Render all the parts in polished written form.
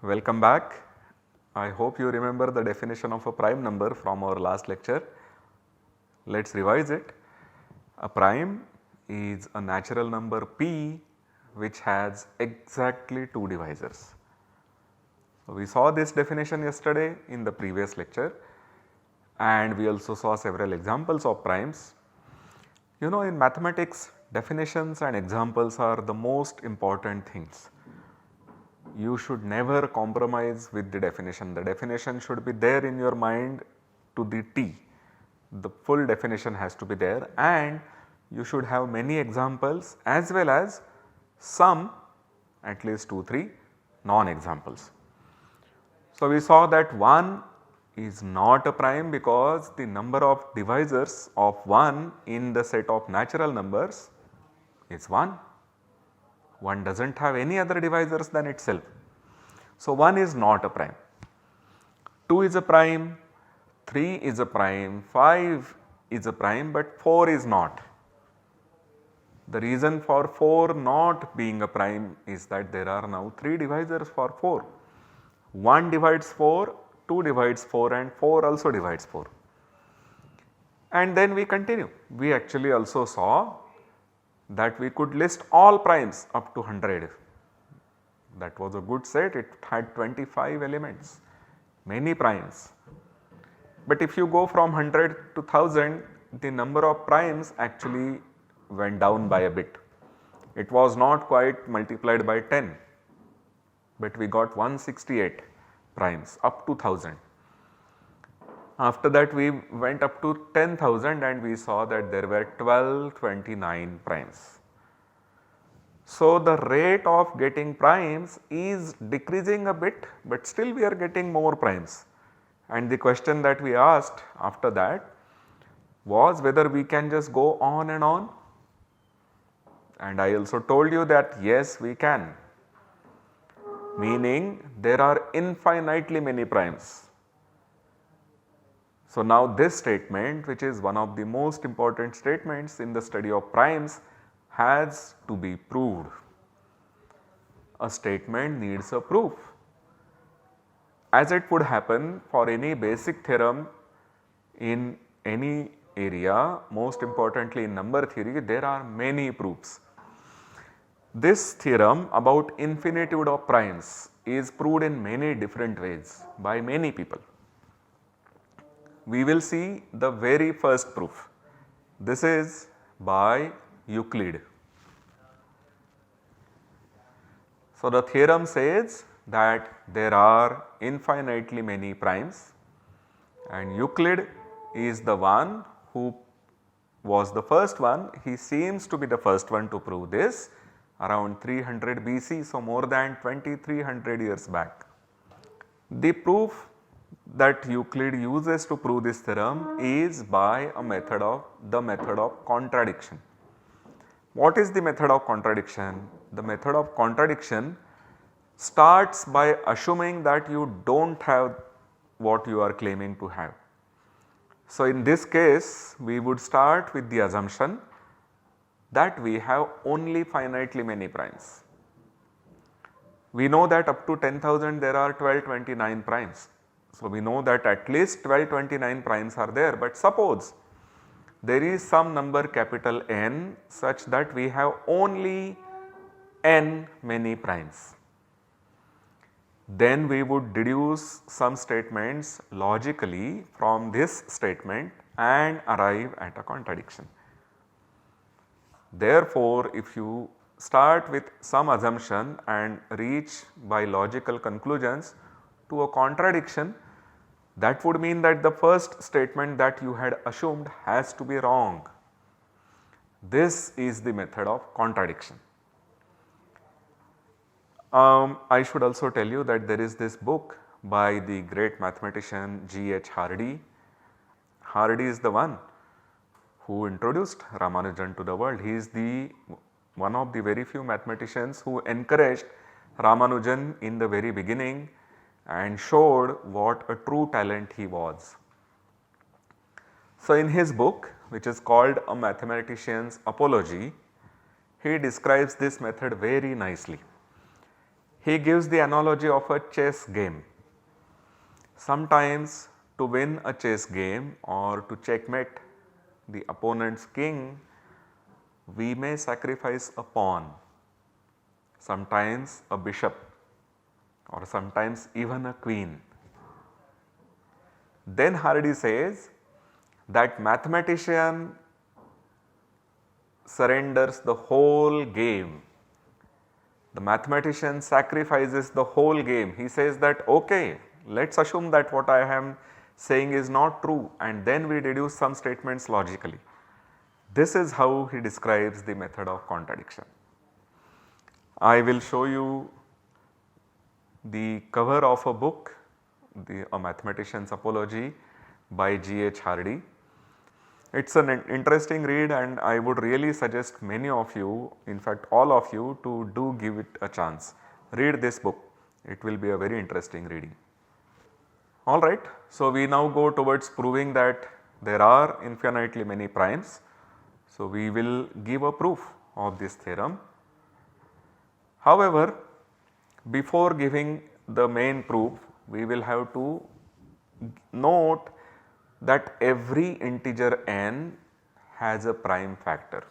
Welcome back. I hope you remember the definition of a prime number from our last lecture. Let us revise it. A prime is a natural number p which has exactly two divisors. So, we saw this definition yesterday in the previous lecture and we also saw several examples of primes. You know, in mathematics, definitions and examples are the most important things. You should never compromise with the definition. The definition should be there in your mind to the T. The full definition has to be there and you should have many examples as well as some, at least 2-3 non-examples. So, we saw that 1 is not a prime because the number of divisors of 1 in the set of natural numbers is 1. 1 does not have any other divisors than itself. So, 1 is not a prime, 2 is a prime, 3 is a prime, 5 is a prime, but 4 is not. The reason for 4 not being a prime is that there are now 3 divisors for 4. 1 divides 4, 2 divides 4 and 4 also divides 4. And then we continue. We actually also saw that we could list all primes up to 100. That was a good set, it had 25 elements, many primes. But if you go from 100 to 1000, the number of primes actually went down by a bit. It was not quite multiplied by 10, but we got 168 primes up to 1000. After that we went up to 10,000 and we saw that there were 1229 primes. So, the rate of getting primes is decreasing a bit, but still we are getting more primes. And the question that we asked after that was whether we can just go on and on. And I also told you that yes, we can, meaning there are infinitely many primes. So, now this statement, which is one of the most important statements in the study of primes, has to be proved. A statement needs a proof. As it would happen for any basic theorem in any area, most importantly in number theory, there are many proofs. This theorem about infinitude of primes is proved in many different ways by many people. We will see the very first proof. This is by Euclid. So, the theorem says that there are infinitely many primes and Euclid is the one who was the first one. He seems to be the first one to prove this around 300 BC, so more than 2300 years back. The proof that Euclid uses to prove this theorem is by the method of contradiction. What is the method of contradiction? The method of contradiction starts by assuming that you do not have what you are claiming to have. So, in this case we would start with the assumption that we have only finitely many primes. We know that up to 10,000 there are 1229 primes. So, we know that at least 1229 primes are there, but suppose there is some number capital N such that we have only n many primes. Then we would deduce some statements logically from this statement and arrive at a contradiction. Therefore, if you start with some assumption and reach by logical conclusions to a contradiction, that would mean that the first statement that you had assumed has to be wrong. This is the method of contradiction. I should also tell you that there is this book by the great mathematician G.H. Hardy. Hardy is the one who introduced Ramanujan to the world. He is one of the very few mathematicians who encouraged Ramanujan in the very beginning and showed what a true talent he was. So, in his book, which is called A Mathematician's Apology, he describes this method very nicely. He gives the analogy of a chess game. Sometimes to win a chess game or to checkmate the opponent's king, we may sacrifice a pawn, sometimes a bishop, or sometimes even a queen. Then Hardy says that mathematician surrenders the whole game. The mathematician sacrifices the whole game. He says that okay, let us assume that what I am saying is not true, and then we deduce some statements logically. This is how he describes the method of contradiction. I will show you the cover of a book, A Mathematician's Apology by G.H. Hardy. It is an interesting read, and I would really suggest many of you, in fact all of you, to do give it a chance. Read this book, it will be a very interesting reading. Alright, so we now go towards proving that there are infinitely many primes. So we will give a proof of this theorem. However, before giving the main proof, we will have to note that every integer n has a prime factor.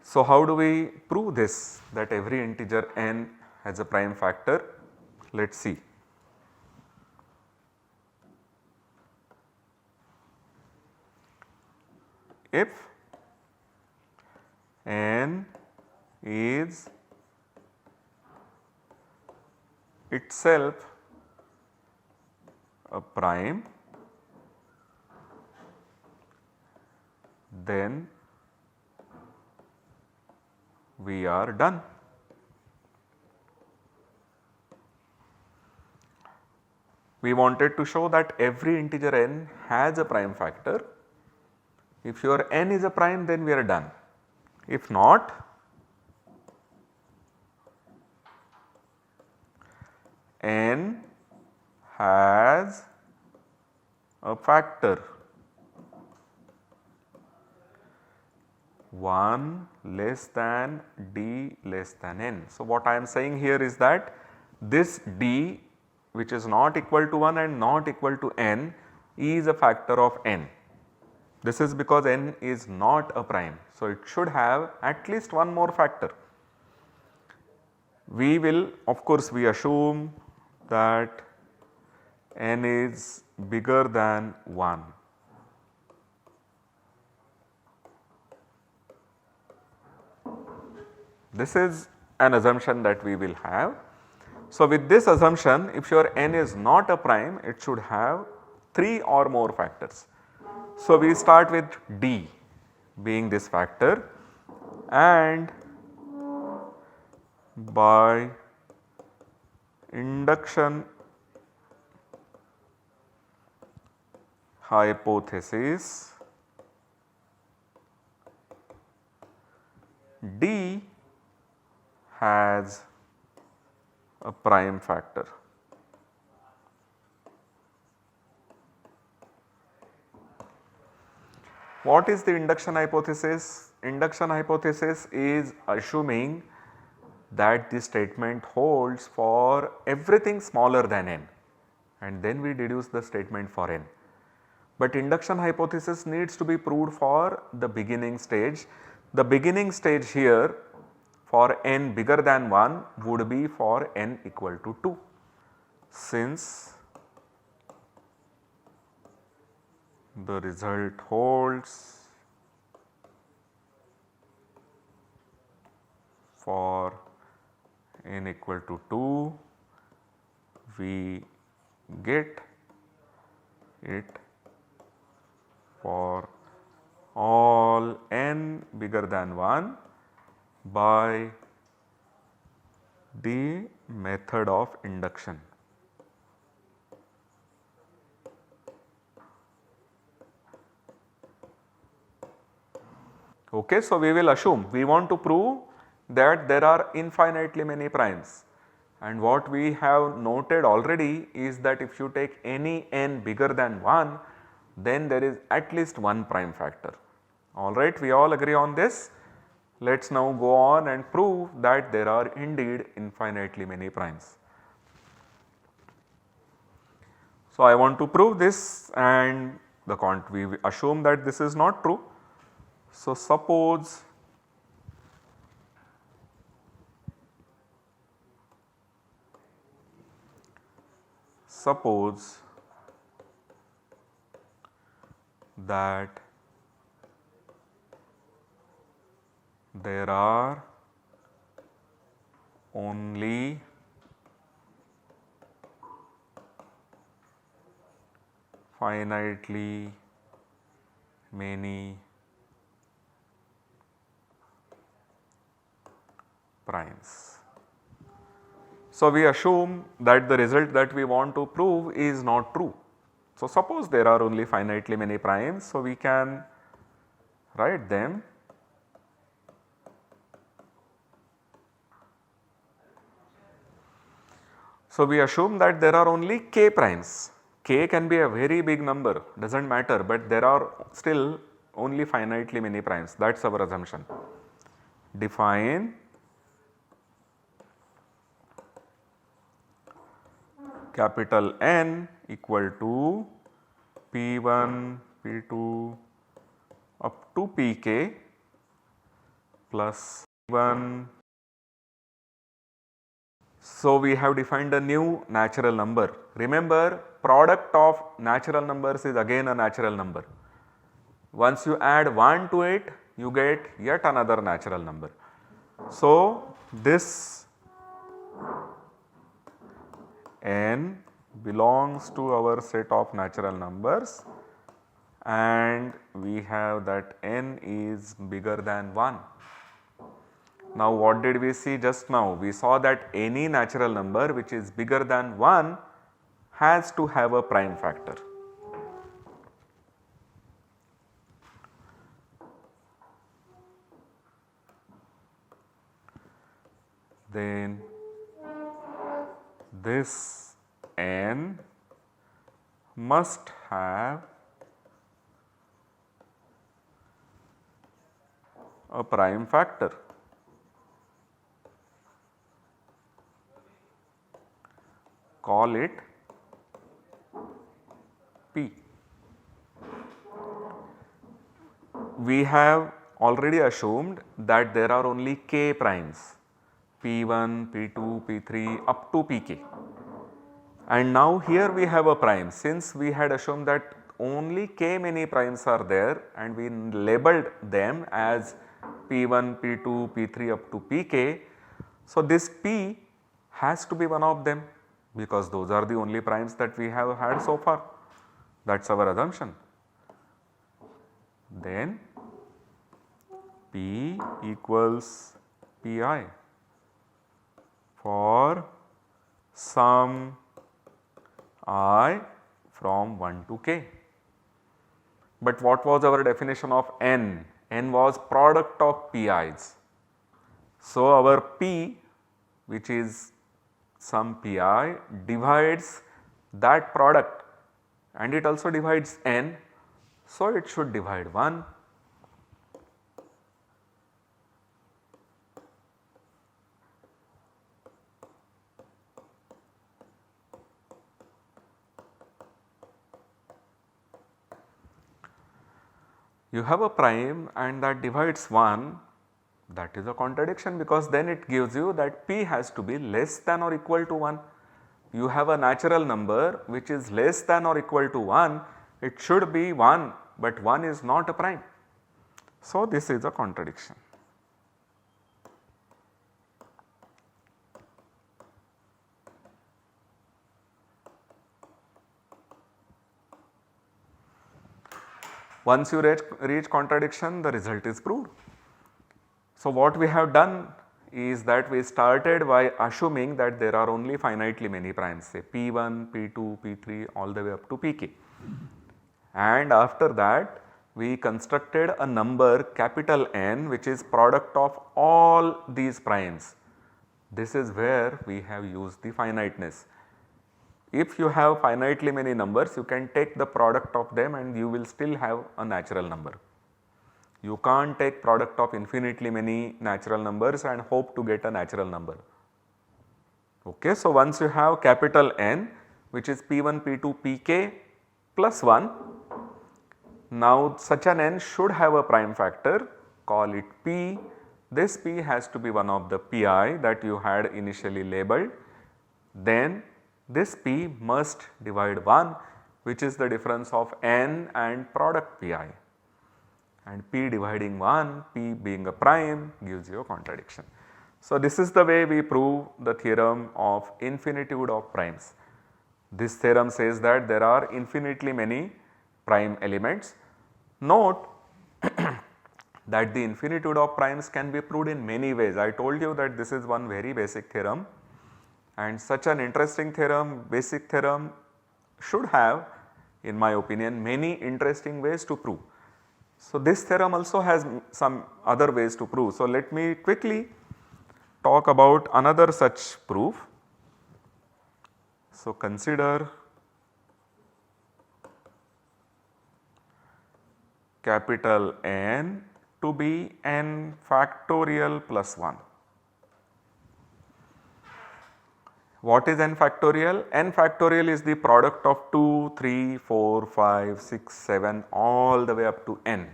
So how do we prove this, that every integer n has a prime factor? Let us see. If n is itself a prime, then we are done. We wanted to show that every integer n has a prime factor. If your n is a prime, then we are done. If not, n has a factor 1 less than d less than n. So, what I am saying here is that this d, which is not equal to 1 and not equal to n, is a factor of n. This is because n is not a prime. So, it should have at least one more factor. We will, of course, we assume that n is bigger than 1. This is an assumption that we will have. So, with this assumption, if your n is not a prime, it should have 3 or more factors. So, we start with d being this factor, and by induction hypothesis, d has a prime factor. What is the induction hypothesis? Induction hypothesis is assuming that the statement holds for everything smaller than n, and then we deduce the statement for n. But induction hypothesis needs to be proved for the beginning stage. The beginning stage here for n bigger than 1 would be for n equal to 2. Since the result holds for n equal to 2, we get it for all n bigger than 1 by the method of induction. Okay, so we will assume, we want to prove that there are infinitely many primes, and what we have noted already is that if you take any n bigger than 1, then there is at least one prime factor. Alright, we all agree on this. let us now go on and prove that there are indeed infinitely many primes. So, I want to prove this and we assume that this is not true. So, suppose that there are only finitely many primes. So, we assume that the result that we want to prove is not true. So, suppose there are only finitely many primes, so we can write them So, we assume that there are only k primes. K can be a very big number, does not matter, but there are still only finitely many primes, that is our assumption. Define capital N equal to P1, P2 up to Pk plus P1. So, we have defined a new natural number. Remember, product of natural numbers is again a natural number. Once you add 1 to it, you get yet another natural number. So, this n belongs to our set of natural numbers and we have that n is bigger than 1. Now, what did we see just now? We saw that any natural number which is bigger than 1 has to have a prime factor. Then this n must have a prime factor. Call it P. We have already assumed that there are only k primes P1, P2, P3 up to Pk. And now here we have a prime, since we had assumed that only k many primes are there and we labeled them as P1, P2, P3 up to Pk. So, this P has to be one of them because those are the only primes that we have had so far, that is our assumption. Then P equals Pi for some I from 1 to k. But what was our definition of n? N was product of Pi's. So, our P, which is some Pi, divides that product and it also divides n. So, it should divide 1. You have a prime and that divides 1, that is a contradiction because then it gives you that P has to be less than or equal to 1. You have a natural number which is less than or equal to 1, it should be 1, but 1 is not a prime. So, this is a contradiction. Once you reach contradiction, the result is proved. So, what we have done is that we started by assuming that there are only finitely many primes, say P1, P2, P3 all the way up to Pk. And after that we constructed a number capital N which is product of all these primes. This is where we have used the finiteness. If you have finitely many numbers, you can take the product of them and you will still have a natural number. You can't take product of infinitely many natural numbers and hope to get a natural number. Okay, so once you have capital N, which is P1, P2, Pk plus 1, now such an n should have a prime factor, call it P. This P has to be one of the Pi that you had initially labeled. Then this P must divide 1, which is the difference of n and product Pi. And P dividing 1, P being a prime gives you a contradiction. So this is the way we prove the theorem of infinitude of primes. This theorem says that there are infinitely many prime elements. Note that the infinitude of primes can be proved in many ways. I told you that this is one very basic theorem, and such an interesting theorem, basic theorem should have, in my opinion, many interesting ways to prove. So this theorem also has some other ways to prove. So let me quickly talk about another such proof. So consider capital N to be n factorial plus 1. What is n factorial? N factorial is the product of 2, 3, 4, 5, 6, 7 all the way up to n.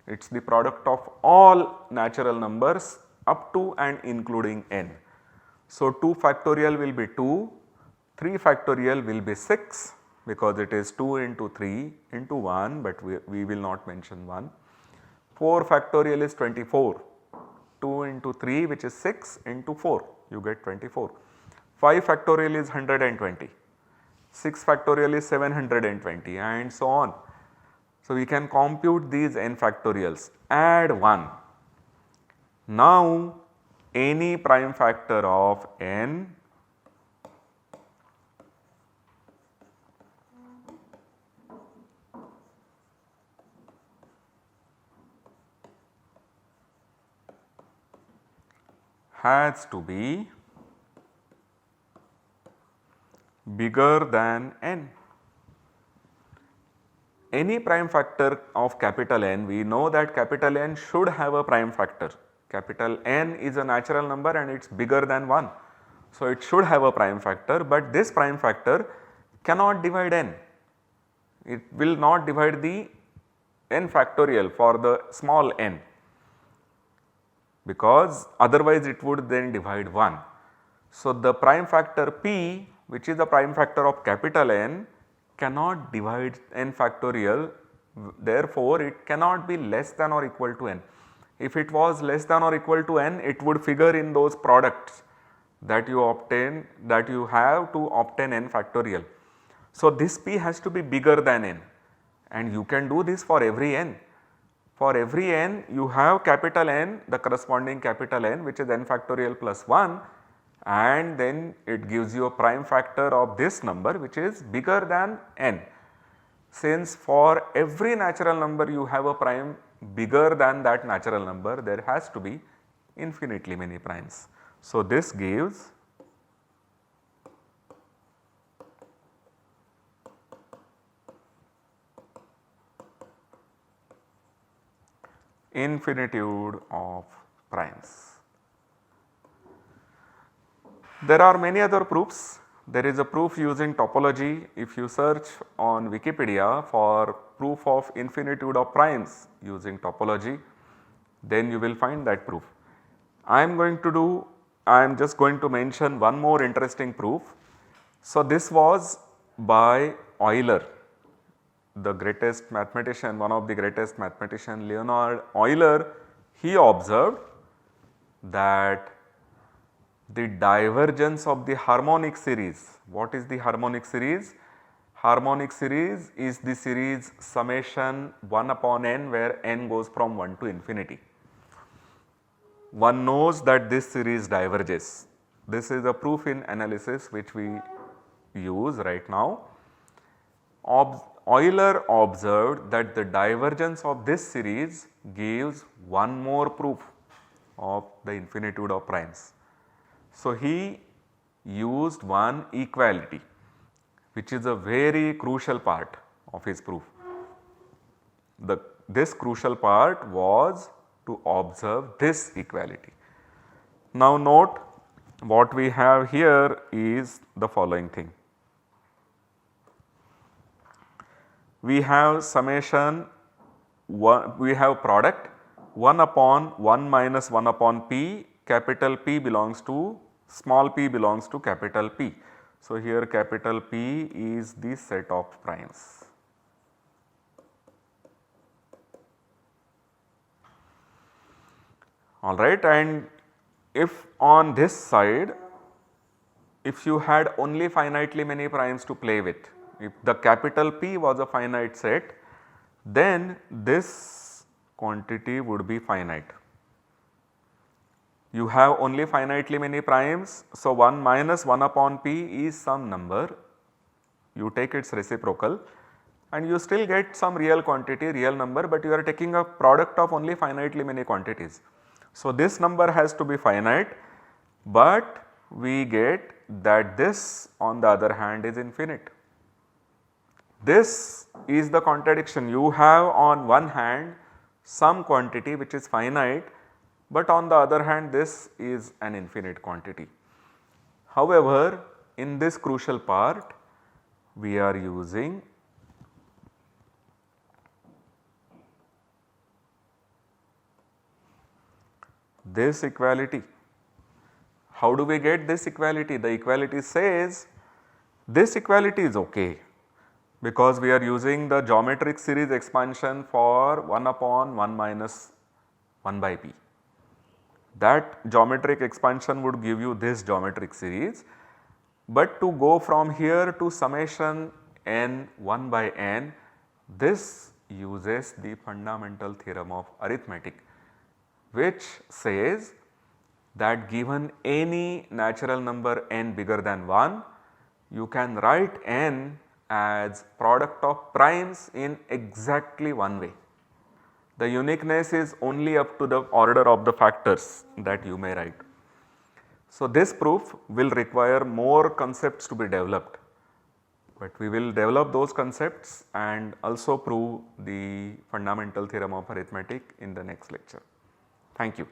It is the product of all natural numbers up to and including n. So 2 factorial will be 2, 3 factorial will be 6 because it is 2 into 3 into 1, but we will not mention 1. 4 factorial is 24, 2 into 3 which is 6 into 4, you get 24. 5 factorial is 120, 6 factorial is 720 and so on. So we can compute these n factorials, add 1. Now any prime factor of n has to be bigger than n. Any prime factor of capital N, we know that capital N should have a prime factor. Capital N is a natural number and it is bigger than 1. So it should have a prime factor, but this prime factor cannot divide n. It will not divide the n factorial for the small n, because otherwise it would then divide 1. So the prime factor P, which is the prime factor of capital N, cannot divide n factorial, therefore it cannot be less than or equal to n. If it was less than or equal to n, it would figure in those products that you obtain, that you have to obtain n factorial. So this P has to be bigger than n, and you can do this for every n. For every n you have capital N, the corresponding capital N, which is n factorial plus 1, and then it gives you a prime factor of this number which is bigger than n. Since for every natural number you have a prime bigger than that natural number, there has to be infinitely many primes. So this gives infinitude of primes. There are many other proofs. There is a proof using topology. If you search on Wikipedia for proof of infinitude of primes using topology, then you will find that proof. I am just going to mention one more interesting proof. So this was by Euler, the greatest mathematician, one of the greatest mathematician, Leonhard Euler. He observed that the divergence of the harmonic series. What is the harmonic series? Harmonic series is the series summation 1 upon n, where n goes from 1 to infinity. One knows that this series diverges. This is a proof in analysis which we use right now. Euler observed that the divergence of this series gives one more proof of the infinitude of primes. So he used one equality, which is a very crucial part of his proof. this crucial part was to observe this equality. Now note what we have here is the following thing. We have summation 1, we have product 1 upon 1 minus 1 upon p, capital P belongs to small p belongs to capital P. So, here capital P is the set of primes. Alright, and if on this side, if you had only finitely many primes to play with, if the capital P was a finite set, then this quantity would be finite. You have only finitely many primes, so 1 minus 1 upon p is some number, you take its reciprocal and you still get some real quantity, real number, but you are taking a product of only finitely many quantities. So, this number has to be finite, but we get that this on the other hand is infinite. This is the contradiction. You have on one hand some quantity which is finite, but on the other hand this is an infinite quantity. However, in this crucial part we are using this equality. How do we get this equality? The equality says this equality is okay, because we are using the geometric series expansion for 1 upon 1 minus 1 by p. That geometric expansion would give you this geometric series, but to go from here to summation n 1 by n, this uses the fundamental theorem of arithmetic, which says that given any natural number n bigger than 1, you can write n as product of primes in exactly one way. The uniqueness is only up to the order of the factors that you may write. So, this proof will require more concepts to be developed, but we will develop those concepts and also prove the fundamental theorem of arithmetic in the next lecture. Thank you.